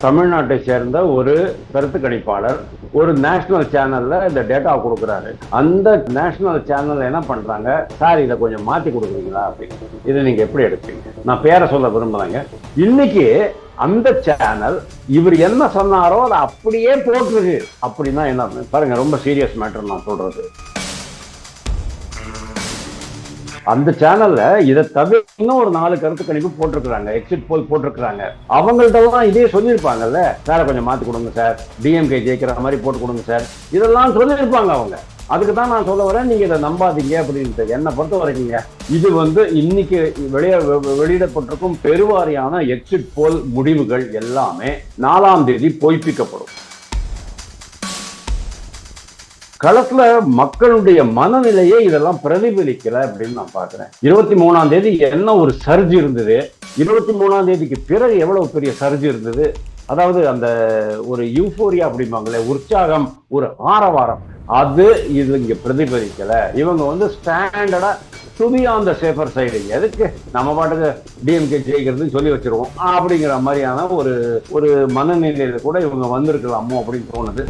தமிழ்நாட்டை சேர்ந்த ஒரு கருத்து கணிப்பாளர் ஒரு நேஷனல் சேனல்ல இந்த டேட்டா கொடுக்குறாரு. அந்த நேஷனல் சேனல் என்ன பண்றாங்க, சார் இதை கொஞ்சம் மாத்தி கொடுக்குறீங்களா அப்படின்னு. இதை நீங்க எப்படி எடுப்பீங்க? நான் பேரை சொல்ல விரும்புறேங்க. இன்னைக்கு அந்த சேனல் இவர் என்ன சொன்னாரோ அதை அப்படியே போட்டுருக்கு அப்படின்னா என்ன பாருங்க, ரொம்ப சீரியஸ் மேட்டர் நான் சொல்றது. அந்த சேனல்ல இதை தவிர இன்னும் ஒரு 4 கருத்து கணிப்பு போட்டிருக்கிறாங்க, எக்ஸிட் போல் போட்டிருக்கிறாங்க. அவங்கள்ட்ட தான் இதே சொல்லியிருப்பாங்கல்ல, சார் கொஞ்சம் மாத்தி கொடுங்க சார், டிஎம்கே ஜெயிக்கிற மாதிரி போட்டு கொடுங்க சார், இதெல்லாம் சொல்லியிருப்பாங்க அவங்க. அதுக்கு தான் நான் சொல்ல வரேன், நீங்க இதை நம்பாதீங்க அப்படின்ட்டு. என்னை பொறுத்த வரைக்குங்க, இது இன்னைக்கு வெளியிடப்பட்டிருக்கும் பெருவாரியான எக்ஸிட் போல் முடிவுகள் எல்லாமே 4ஆம் தேதி பொய்ப்பிக்கப்படும். களத்துல மக்களுடைய மனநிலையே இதெல்லாம் பிரதிபலிக்கல அப்படின்னு நான் பாக்குறேன். 23ஆம் தேதி என்ன ஒரு சர்ஜ் இருந்தது, 23ஆம் தேதிக்கு பிறகு எவ்வளவு பெரிய சர்ஜ் இருந்தது. அதாவது அந்த ஒரு யூஃபோரியா அப்படிம்பாங்களே, உற்சாகம், ஒரு ஆரவாரம், அது இது இங்க பிரதிபலிக்கல. இவங்க ஸ்டாண்டர்டா to be on the safer side, எதுக்கு நம்ம பாட்டுக்கு டிஎம்கே ஜெயிக்கிறதுன்னு சொல்லி வச்சிருவோம் அப்படிங்கிற மாதிரியான ஒரு மனநிலையில கூட இவங்க வந்திருக்கலாமோ அப்படின்னு தோணுது.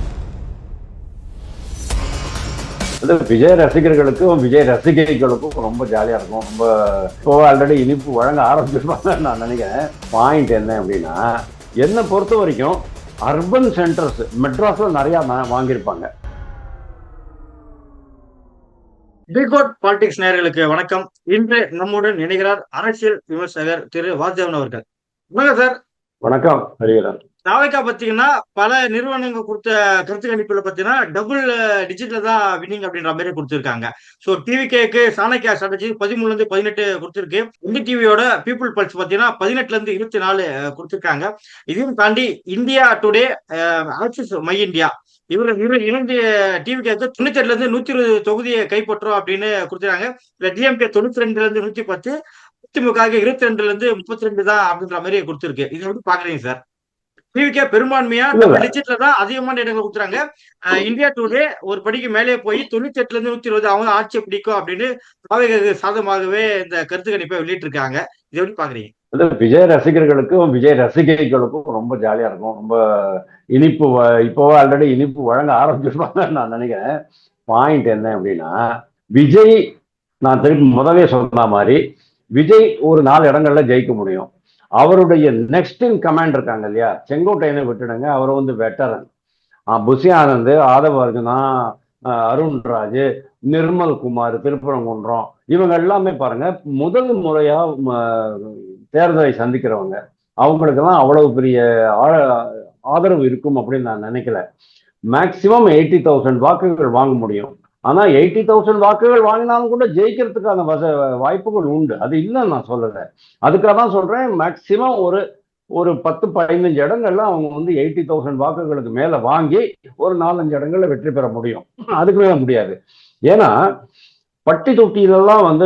விஜய் ரசிகர்களுக்கும் விஜய் ரசிகைகளுக்கும் ரொம்ப ஜாலியா இருக்கும். ரொம்ப ஆல்ரெடி இனிப்பு வழங்க ஆரம்பிச்சிருப்பாங்க நான் நினைக்கிறேன். பாயிண்ட் என்ன அப்படின்னா, என்னை பொறுத்த வரைக்கும் அர்பன் சென்டர்ஸ் மெட்ராஸ்ல நிறைய வாங்கியிருப்பாங்க. டிகோட் பாலிடிக்ஸ் நேயர்களுக்கு வணக்கம். இன்று நம்முடன் இணைகிறார் அரசியல் விமர்சகர் திரு வாசுதேவன் அவர்கள். வணக்கம் சார். வணக்கம் ஹரிஹரன். தாவேகா பாத்தீங்கன்னா பல நிறுவனங்கள் கொடுத்த கருத்து கணிப்புல பாத்தீங்கன்னா டபுள் டிஜிட்ல தான் வின்னிங் அப்படின்ற மாதிரி கொடுத்திருக்காங்க. சோ டிவிகேக்கு சாணக்கியா ஸ்ட்ராட்டஜி 13ல இருந்து 18 கொடுத்திருக்கு. இந்தி டிவியோட பீப்புள் பல்ஸ் பாத்தீங்கன்னா 18ல இருந்து 24 கொடுத்திருக்காங்க. இதையும் தாண்டி India today, axis my India, இவரு இணைந்து டிவிகேக்கு 98ல இருந்து 120 தொகுதியை கைப்பற்றும் அப்படின்னு கொடுத்திருக்காங்க. டிஎம்கே 92ல இருந்து 110, அதிமுக 22ல இருந்து 32 தான் அப்படின்ற மாதிரி கொடுத்திருக்கு. இதை எப்படி பாக்குறீங்க சார்? டிவிகே பெரும்பான்மையா டிஜிட்ல தான் அதிகமான இடங்கள் கொடுக்குறாங்க. இந்தியா டுடே ஒரு படிக்கு மேலே போய் 98ல இருந்து 120 அவங்க ஆட்சியை பிடிக்கும் அப்படின்னு சாதகமாகவே இந்த கருத்து கணிப்பை வெளியிட்டு இருக்காங்க. இதை எப்படி பாக்குறீங்க? விஜய் ரசிகர்களுக்கும் விஜய் ரசிகைகளுக்கும் ரொம்ப ஜாலியா இருக்கும். ரொம்ப இனிப்பு இப்போ ஆல்ரெடி இனிப்பு வழங்க ஆரம்பிச்சிருப்பாங்க நான் நினைக்கிறேன். பாயிண்ட் என்ன அப்படின்னா, விஜய், நான் திருப்பி முதலே சொன்ன மாதிரி, விஜய் ஒரு 4 இடங்கள்ல ஜெயிக்க முடியும். அவருடைய நெக்ஸ்ட் இன் கமாண்ட் இருக்காங்க இல்லையா, செங்கோட்டையனை விட்டுடுங்க, அவர் வெட்டரன். புசி ஆனந்த், ஆதவ அர்ஜுனா, அருண்ராஜ், நிர்மல் குமார், திருப்பரங்குன்றம், இவங்க எல்லாமே பாருங்க முதல் முறையா தேர்தலை சந்திக்கிறவங்க. அவங்களுக்கெல்லாம் அவ்வளவு பெரிய ஆதரவு இருக்கும் அப்படின்னு நான் நினைக்கல. மேக்சிமம் 80,000 வாக்குகள் வாங்க முடியும். ஆனா 80,000 வாக்குகள் வாங்கினாலும் கூட ஜெயிக்கிறதுக்கான வாய்ப்புகள் உண்டு, அது இல்லைன்னு நான் சொல்லல. அதுக்காக தான் சொல்றேன், மேக்சிமம் ஒரு 10-15 இடங்கள்ல அவங்க 80,000 வாக்குகளுக்கு மேல வாங்கி ஒரு 4-5 இடங்கள்ல வெற்றி பெற முடியும். அதுக்கு மேல முடியாது. ஏன்னா பட்டி தொட்டியிலெல்லாம்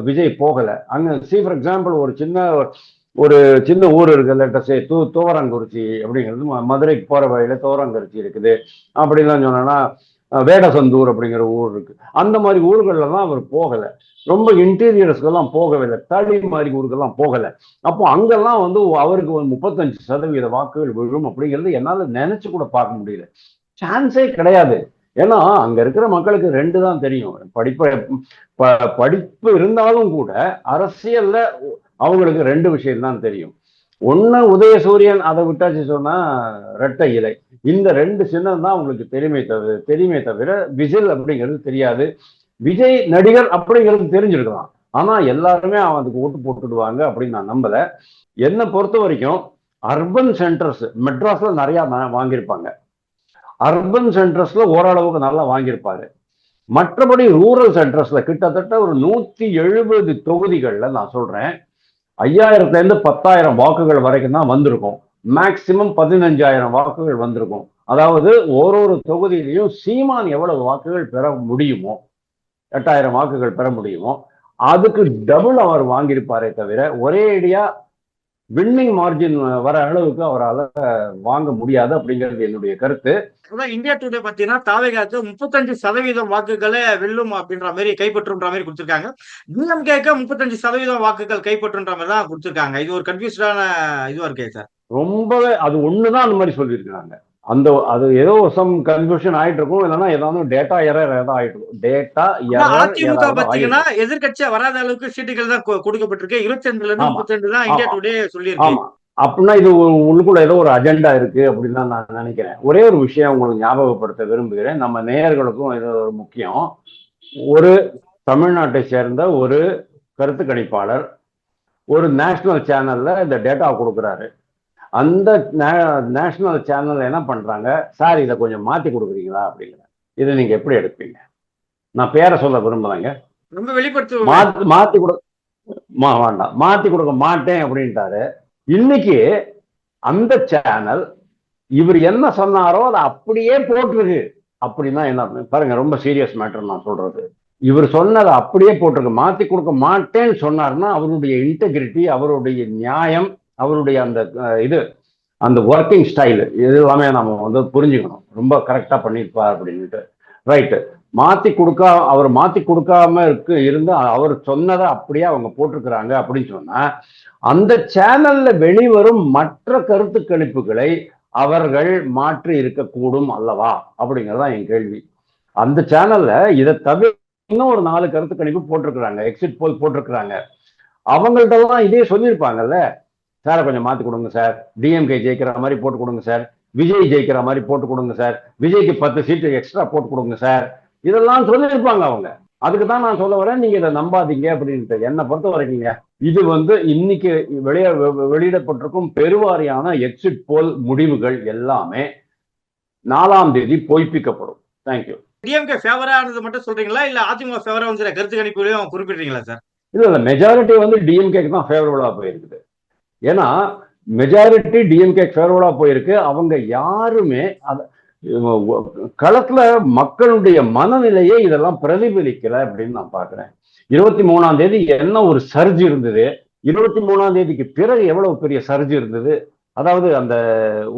விஜய் போகல. அங்க ஃபார் எக்ஸாம்பிள் ஒரு சின்ன ஊர் இருக்கு, லெட்டஸே துவரங்குறிச்சி அப்படிங்கிறது, மதுரைக்கு போற வழியில துவரங்குறிச்சி இருக்குது. அப்படிலாம் சொன்னா வேடசந்தூர் அப்படிங்கிற ஊர் இருக்கு. அந்த மாதிரி ஊர்கள்ல தான் அவர் போகல. ரொம்ப இன்டீரியர்ஸ்க்கெல்லாம் போகவில்லை, தளி மாதிரி ஊருக்கெல்லாம் போகல. அப்போ அங்கெல்லாம் அவருக்கு 35% வாக்குகள் விழும் அப்படிங்கிறது என்னால நினைச்சு கூட பார்க்க முடியல. சான்ஸே கிடையாது. ஏன்னா அங்க இருக்கிற மக்களுக்கு 2 தான் தெரியும். படிப்பு இருந்தாலும் கூட அரசியல்ல அவங்களுக்கு 2 விஷயம் தான் தெரியும். ஒண்ணு உதயசூரியன், அதை விட்டாச்சு சொன்னா ரெட்டை இலை. இந்த 2 சின்னம் தான் உங்களுக்கு தெரியுமே தவிர விஜில் அப்படிங்கிறது தெரியாது. விஜய் நடிகர் அப்படிங்கிறது தெரிஞ்சிருக்கலாம், ஆனா எல்லாருமே அதுக்கு ஓட்டு போட்டுடுவாங்க அப்படின்னு நான் நம்பல. என்னை பொறுத்த வரைக்கும் அர்பன் சென்டர்ஸ் மெட்ராஸ்ல நிறைய வாங்கியிருப்பாங்க. அர்பன் சென்டர்ஸ்ல ஓரளவுக்கு நல்லா வாங்கியிருப்பாரு. மற்றபடி ரூரல் சென்டர்ஸ்ல கிட்டத்தட்ட ஒரு 170 தொகுதிகள்ல நான் சொல்றேன் 5000ல இருந்து 10,000 வாக்குகள் வரைக்கும் தான் வந்திருக்கும். மேக்சிமம் 15,000 வாக்குகள் வந்திருக்கும். அதாவது ஒரு தொகுதியிலையும் சீமான் எவ்வளவு வாக்குகள் பெற முடியுமோ, 8,000 வாக்குகள் பெற முடியுமோ, அதுக்கு டபுள் அவர் வாங்கியிருப்பாரே தவிர ஒரே ஐடியா வின்னிங் மார்ஜின் வர அளவுக்கு அவரால் வாங்க முடியாது அப்படிங்கிறது என்னுடைய கருத்து. இந்தியா டுடே பாத்தீங்கன்னா தாவேகாக்கு 35% வாக்குகளை வெல்லும் அப்படின்ற மாதிரி கைப்பற்றுன்ற மாதிரி கொடுத்திருக்காங்க. டிஎம்கேக்கு 35% வாக்குகள் கைப்பற்றுன்ற மாதிரி தான் கொடுத்திருக்காங்க. இது ஒரு கன்ஃபியூஸ்டான இதுவா இருக்கே சார். ரொம்பவே அது ஒண்ணுதான் அந்த மாதிரி சொல்லியிருக்காங்க. அது ஏதோ சம் கன்ஃபியூஷன் ஆயிட்டு இருக்கும், இல்லைன்னா ஏதாவது டேட்டா எரர் ஏதாவது ஆயிட்டு இருக்கும். டேட்டா ஆனா எரர் அதிமுக ஏதாவது பாத்தீங்கன்னா ஆயிருக்கும். எதிர்க்கட்சியா வராத அளவுக்கு சீட்டுகள் தான் கொடுக்கப்பட்டிருக்கு. 22ல இருந்து ஆமா 32 தான் இந்தியா ஆமா டுடே சொல்லியிருக்கு. ஆமா. அப்படின்னா இது உள்ளுக்குள்ள ஏதோ ஒரு அஜெண்டா இருக்கு அப்படின்னு தான் நான் நினைக்கிறேன். ஒரே ஒரு விஷயம் உங்களுக்கு ஞாபகப்படுத்த விரும்புகிறேன். நம்ம நேயர்களுக்கும் இது ஒரு முக்கியம். ஒரு தமிழ்நாட்டை சேர்ந்த ஒரு கருத்து கணிப்பாளர் ஒரு நேஷனல் சேனல்ல இந்த டேட்டா கொடுக்குறாரு. அந்த நேஷனல் சேனல் என்ன பண்றாங்க, சார் இதை கொஞ்சம் மாத்தி கொடுக்குறீங்களா அப்படிங்கிற. இதை நீங்க எப்படி எடுப்பீங்க? நான் பேரை சொல்ல விரும்பலைங்க. ரொம்ப வெளிப்படுத்துவோம். மாத்தி கொடு வேண்டாம், மாத்தி கொடுக்க மாட்டேன் அப்படின்ட்டாரு. இன்னைக்கு அந்த சேனல் இவர் என்ன சொன்னாரோ அதை அப்படியே போட்டிருக்கு. அப்படின்னா என்ன பாருங்க, ரொம்ப சீரியஸ் மேட்டர் நான் சொல்றது. இவர் சொன்னதை அப்படியே போட்டிருக்கு. மாத்தி கொடுக்க மாட்டேன்னு சொன்னார்னா அவருடைய இன்டெகிரிட்டி, அவருடைய நியாயம், அவருடைய அந்த இது அந்த ஒர்க்கிங் ஸ்டைல் இது எல்லாமே நம்ம வந்து புரிஞ்சுக்கணும். ரொம்ப கரெக்டா பண்ணியிருப்பார் அப்படின்ட்டு. ரைட்டு. அவர் மாத்தி கொடுக்காம இருந்து அவர் சொன்னதை அப்படியே அவங்க போட்டிருக்கிறாங்க அப்படின்னு சொன்னா அந்த சேனல்ல வெளிவரும் மற்ற கருத்து கணிப்புகளை அவர்கள் மாற்றி இருக்கக்கூடும் அல்லவா அப்படிங்கறதான் என் கேள்வி. அந்த சேனல்ல இதை தவிர இன்னும் ஒரு 4 கருத்து கணிப்பு போட்டிருக்கிறாங்க, எக்ஸிட் போல் போட்டிருக்கிறாங்க. அவங்கள்ட்ட எல்லாம் இதே சொல்லியிருப்பாங்கல்ல, சாரை கொஞ்சம் மாத்தி கொடுங்க சார், டிஎம்கே ஜெயிக்கிற மாதிரி போட்டு கொடுங்க சார், விஜய் ஜெயிக்கிற மாதிரி போட்டு கொடுங்க சார், விஜய்க்கு 10 சீட்டு எக்ஸ்ட்ரா போட்டு கொடுங்க சார், இதெல்லாம் சொல்லியிருப்பாங்க அவங்க. அதுக்கு தான் நான் சொல்ல வரேன், நீங்க இதை நம்பாதீங்க அப்படின்ட்டு. என்னை பொறுத்த வரைக்குங்க இது வந்து இன்னைக்கு வெளியிடப்பட்டிருக்கும் பெருவாரியான எக்ஸிட் போல் முடிவுகள் எல்லாமே 4ஆம் தேதி பொய்ப்பிக்கப்படும். தேங்க்யூ. டிஎம்கே ஃபேவரா மட்டும் சொல்றீங்களா, இல்ல அதிமுக ஃபேவரா வந்து கருத்து கணிப்புலையும் குறிப்பிடுறீங்களா சார்? இல்ல மெஜாரிட்டி வந்து டிஎம்கேக்கு தான் ஃபேவரபிளா போயிருக்குது. ஏன்னா மெஜாரிட்டி டிஎம்கே ஃபேவரபிளா போயிருக்கு. அவங்க யாருமே களத்துல மக்களுடைய மனநிலையை இதெல்லாம் பிரதிபலிக்கல அப்படின்னு நான் பாக்குறேன். 23ஆம் தேதி என்ன ஒரு சர்ஜ் இருந்தது, 23ஆம் தேதிக்கு பிறகு எவ்வளவு பெரிய சர்ஜ் இருந்தது. அதாவது அந்த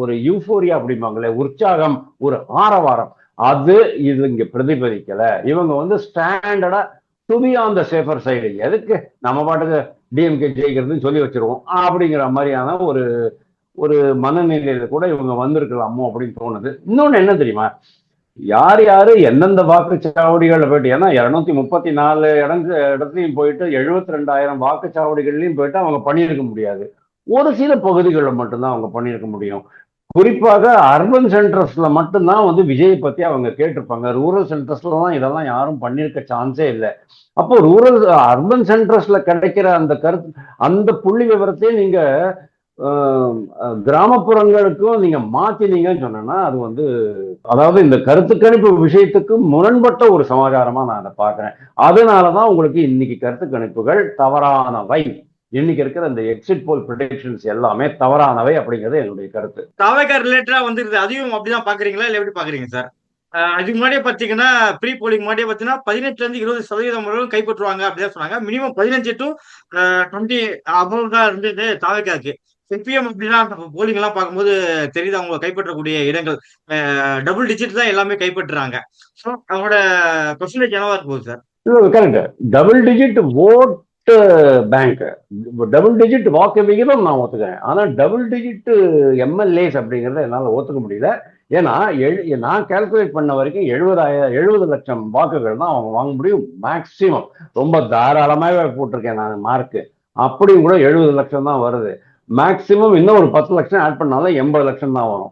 ஒரு யூஃபோரியா அப்படிம்பாங்களே, உற்சாகம், ஒரு ஆரவாரம், அது இது இங்க பிரதிபலிக்கல. இவங்க வந்து ஸ்டாண்டர்டா to be on the safer side, எதுக்கு நம்ம பாட்டுக்கு டிஎம்கே ஜெயிக்கிறதுன்னு சொல்லி வச்சிருவோம் அப்படிங்கிற மாதிரியான ஒரு ஒரு மனநிலையில கூட இவங்க வந்திருக்கலாமோ அப்படின்னு தோணுது. இன்னொன்னு என்ன தெரியுமா, யார் யாரு எந்தெந்த வாக்குச்சாவடிகள்ல போயிட்டு, ஏன்னா 234 இடத்துலையும் போயிட்டு 72,000 வாக்குச்சாவடிகள்லையும் போயிட்டு அவங்க பண்ணியிருக்க முடியாது. ஒரு சில பகுதிகளில் மட்டும்தான் அவங்க பண்ணியிருக்க முடியும். குறிப்பாக அர்பன் சென்டர்ஸ்ல மட்டும்தான் வந்து விஜயை பத்தி அவங்க கேட்டிருப்பாங்க. ரூரல் சென்டர்ஸ்ல தான் இதெல்லாம் யாரும் பண்ணியிருக்க சான்ஸே இல்லை. அப்போ அர்பன் சென்டர்ஸ்ல கிடைக்கிற அந்த அந்த புள்ளி விவரத்தையும் நீங்க கிராமப்புறங்களுக்கும் நீங்க மாத்தினீங்கன்னு சொன்னா அது வந்து, அதாவது இந்த கருத்து கணிப்பு விஷயத்துக்கு முரண்பட்ட ஒரு சமாச்சாரமா நான் அதை பாக்குறேன். அதனாலதான் உங்களுக்கு இன்னைக்கு கருத்து கணிப்புகள் தவறானவை. இன்னைக்கு இருக்கிற இந்த எக்ஸிட் போல் ப்ரெடிக்ஷன்ஸ் எல்லாமே தவறானவை அப்படிங்கிறது என்னுடைய கருத்து. தாவேகா ரிலேட்டடா வந்துருது, அதையும் அப்படிதான் பாக்குறீங்களா, இல்ல எப்படி பாக்குறீங்க சார்? அதுக்கு முன்னாடியே பாத்தீங்கன்னா ப்ரீ போலிங் முன்னாடியே பாத்தீங்கன்னா 18ல இருந்து 20% கைப்பற்றுவாங்க அப்படிதான் சொன்னாங்க. மினிமம் 15 to 20 அபவ் தான் இருந்தது தாவேகாக்கு. சிபிஎம் அப்படிதான் போலிங் எல்லாம் பார்க்கும்போது தெரியுது அவங்க கைப்பற்றக்கூடிய இடங்கள் டபுள் டிஜிட் தான் எல்லாமே கைப்பற்றுறாங்க. ஸோ அவங்களோட பெர்சன்டேஜ் என்னவா இருக்கும் sir? Correct. Double digit vote bank, double digit வாக்கு விகிதம் நான் ஒத்துக்கிறேன். ஆனா டபுள் டிஜிட் எம்எல்ஏஸ் அப்படிங்கறத என்னால ஒத்துக்க முடியல. ஏன்னா நான் கால்குலேட் பண்ண வரைக்கும் 70 லட்சம் வாக்குகள் தான் அவங்க வாங்க முடியும் மேக்சிமம். ரொம்ப தாராளமாகவே போட்டிருக்கேன் நான் மார்க்கு. அப்படியும் கூட 70 லட்சம் தான் வருது மேக்சிமம். இன்னும் ஒரு 10 லட்சம் ஆட் பண்ணாலும் 80 லட்சம் தான் வரும்.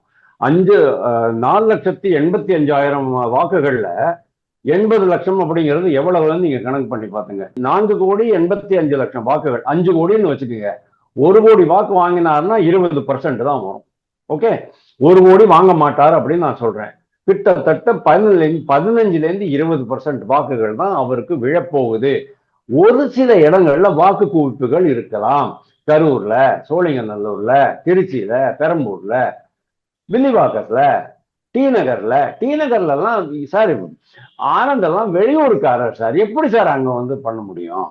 4,85,000 வாக்குகள்ல 80 லட்சம் அப்படிங்கிறது எவ்வளவுன்னு நீங்க கணக்கு பண்ணி பாத்துங்க. 4,85,00,000 வாக்குகள், 5 கோடின்னு வச்சுக்கோங்க. 1 கோடி வாக்கு வாங்கினாருன்னா 20% தான் வரும். ஓகே, 1 கோடி வாங்க மாட்டார் அப்படின்னு நான் சொல்றேன். கிட்டத்தட்ட 15% 20% வாக்குகள் தான் அவருக்கு விழப்போகுது. ஒரு சில இடங்கள்ல வாக்கு குவிப்புகள் இருக்கலாம். கரூர்ல, சோழிங்கநல்லூர்ல, திருச்சியில, பெரம்பூர்ல, வில்லிவாக்கத்துல, டி நகர்ல எல்லாம் சார் ஆனந்தெல்லாம் வெளியூருக்காரர் சார், எப்படி சார் அங்க வந்து பண்ண முடியும்?